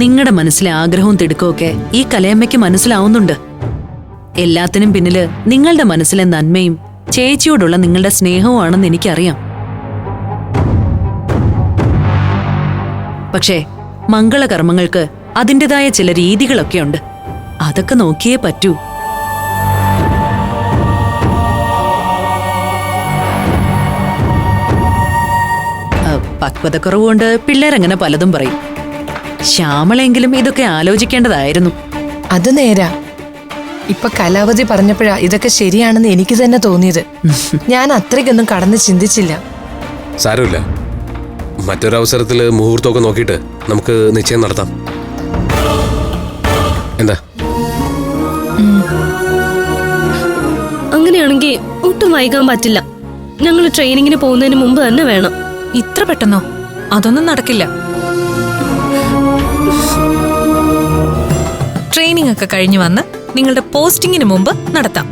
നിങ്ങളുടെ മനസ്സിലെ ആഗ്രഹവും തിടുക്കമൊക്കെ ഈ കലയമ്മയ്ക്ക് മനസ്സിലാവുന്നുണ്ട്. എല്ലാത്തിനും പിന്നില് നിങ്ങളുടെ മനസ്സിലെ നന്മയും ചേച്ചിയോടുള്ള നിങ്ങളുടെ സ്നേഹവുമാണെന്ന് എനിക്കറിയാം. പക്ഷേ മംഗളകർമ്മങ്ങൾക്ക് അതിൻ്റെതായ ചില രീതികളൊക്കെയുണ്ട്. അതൊക്കെ നോക്കിയേ പറ്റൂ. പക്വതക്കുറവുകൊണ്ട് പിള്ളേരങ്ങനെ പലതും പറയും. ശ്യാമളെങ്കിലും ഇതൊക്കെ ആലോചിക്കേണ്ടതായിരുന്നു. അത് നേരാ. ഇപ്പൊ കലാവധി പറഞ്ഞപ്പോഴാ ഇതൊക്കെ ശരിയാണെന്ന് എനിക്ക് തന്നെ തോന്നിയത്. ഞാൻ അത്രയ്ക്കൊന്നും കടന്ന് ചിന്തിച്ചില്ല. സാരമില്ല, മറ്റൊരവസരത്തില് മുഹൂർത്തമൊക്കെ നോക്കിയിട്ട് നമുക്ക് നിശ്ചയം നടത്താം. എന്താ? അങ്ങനെയാണെങ്കിൽ ഒട്ടും വൈകാൻ പറ്റില്ല. ഞങ്ങൾ ട്രെയിനിങ്ങിന് പോകുന്നതിന് മുമ്പ് തന്നെ വേണം. ഇത്ര പെട്ടെന്നോ? അതൊന്നും നടക്കില്ല. ട്രെയിനിങ് ഒക്കെ കഴിഞ്ഞു വന്ന് നിങ്ങളുടെ പോസ്റ്റിങ്ങിന് മുമ്പ് നടത്താം.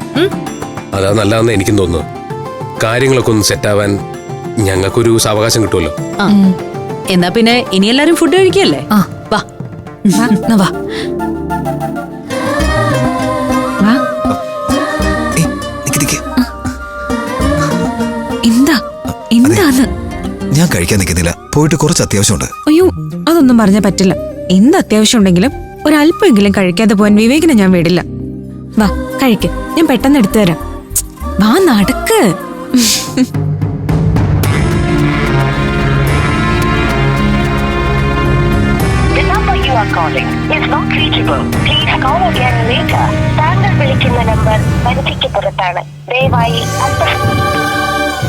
അതാ നല്ലതെന്ന് എനിക്കും തോന്നുന്നു. കാര്യങ്ങളൊക്കെ ഒന്ന് സെറ്റാവാൻ ഞങ്ങൾക്കൊരു സാവകാശം കിട്ടുമല്ലോ. എന്നാ പിന്നെ ഇനി എല്ലാരും ഫുഡ് കഴിക്കല്ലേ? വാ വാ. എന്താ എന്താന്ന്? ഞാൻ കഴിക്കാൻ നിൽക്കുന്നില്ല, പോയിട്ട് കുറച്ച് അത്യാവശ്യമുണ്ട്. അയ്യോ, അതൊന്നും പറഞ്ഞാൽ പറ്റില്ല. എന്ത് അത്യാവശ്യം ഉണ്ടെങ്കിലും ഒരല്പമെങ്കിലും കഴിക്കാതെ പോവാൻ വിവേകിനെ ഞാൻ വിടില്ല. വാ കഴിക്ക്, ഞാൻ പെട്ടെന്ന് എടുത്തു തരാം. വാ നടക്ക്.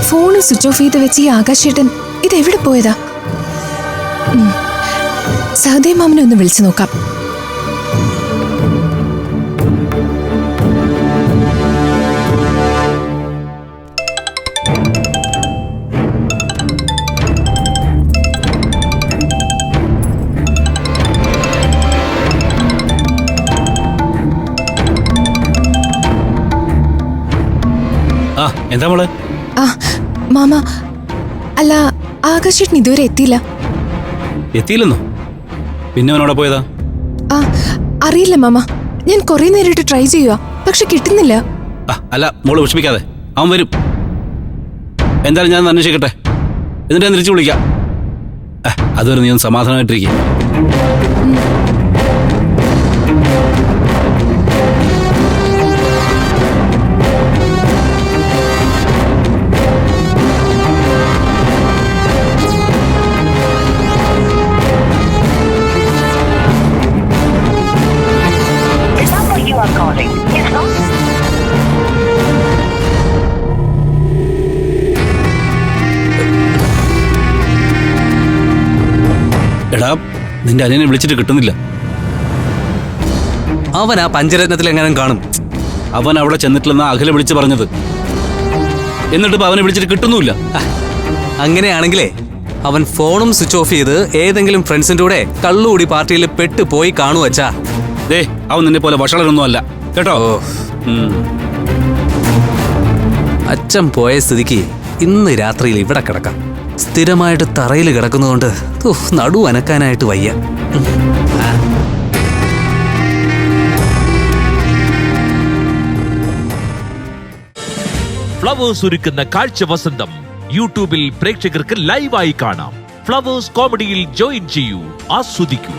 ഫോണ് സ്വിച്ച് ഓഫ് ചെയ്ത് വെച്ച് ഈ ആകാശേട്ടൻ ഇതെവിടെ പോയതാ? സഹദേവ് മാമനെ ഒന്ന് വിളിച്ചു നോക്കാം. എന്താ മോളെ? മാമ, അല്ല ആകാശേട്ടൻ ഇതുവരെ എത്തിയില്ല. എത്തിയില്ലെന്നോ? പിന്നെ അവനോടെ പോയതാ? അറിയില്ല മാമ, ഞാൻ കുറെ നേരിട്ട് ട്രൈ ചെയ്യുക, പക്ഷെ കിട്ടുന്നില്ല. അല്ല മോള് വിഷമിക്കാതെ, അവൻ വരും. എന്തായാലും ഞാൻ അന്വേഷിക്കട്ടെ, എന്നിട്ട് ഞാൻ തിരിച്ചു വിളിക്കാം. അതുവരെ നീ ഒന്ന് സമാധാനമായിട്ടിരിക്കും. എടാ, നിന്റെ അനിയനെ വിളിച്ചിട്ട് കിട്ടുന്നില്ല. അവൻ ആ പഞ്ചരത്നത്തിൽ എങ്ങനെ കാണും? അവൻ അവിടെ ചെന്നിട്ടില്ലെന്നാ അഖില വിളിച്ച് പറഞ്ഞത്. എന്നിട്ട് അവനെ വിളിച്ചിട്ട് കിട്ടുന്നുമില്ല. അങ്ങനെയാണെങ്കിലേ അവൻ ഫോണും സ്വിച്ച് ഓഫ് ചെയ്ത് ഏതെങ്കിലും ഫ്രണ്ട്സിന്റെ കൂടെ കള്ളുകൂടി പാർട്ടിയിൽ പെട്ട് പോയി കാണുവച്ചാ. ദേ, അവൻ നിന്നെ പോലെ വഷളനൊന്നും അല്ല കേട്ടോ. അച്ഛൻ പോയ സ്ഥിതിക്ക് ഇന്ന് രാത്രിയിൽ ഇവിടെ കിടക്കാം. സ്ഥിരമായിട്ട് തറയിൽ കിടക്കുന്നതുകൊണ്ട് നടു അനക്കാനായിട്ട് വയ്യ. ഫ്ലവേഴ്സ് ഒരുക്കുന്ന കാഴ്ച വസന്തം യൂട്യൂബിൽ പ്രേക്ഷകർക്ക് ലൈവായി കാണാം. ഫ്ലവേഴ്സ് കോമഡിയിൽ ജോയിൻ ചെയ്യൂ, ആസ്വദിക്കൂ.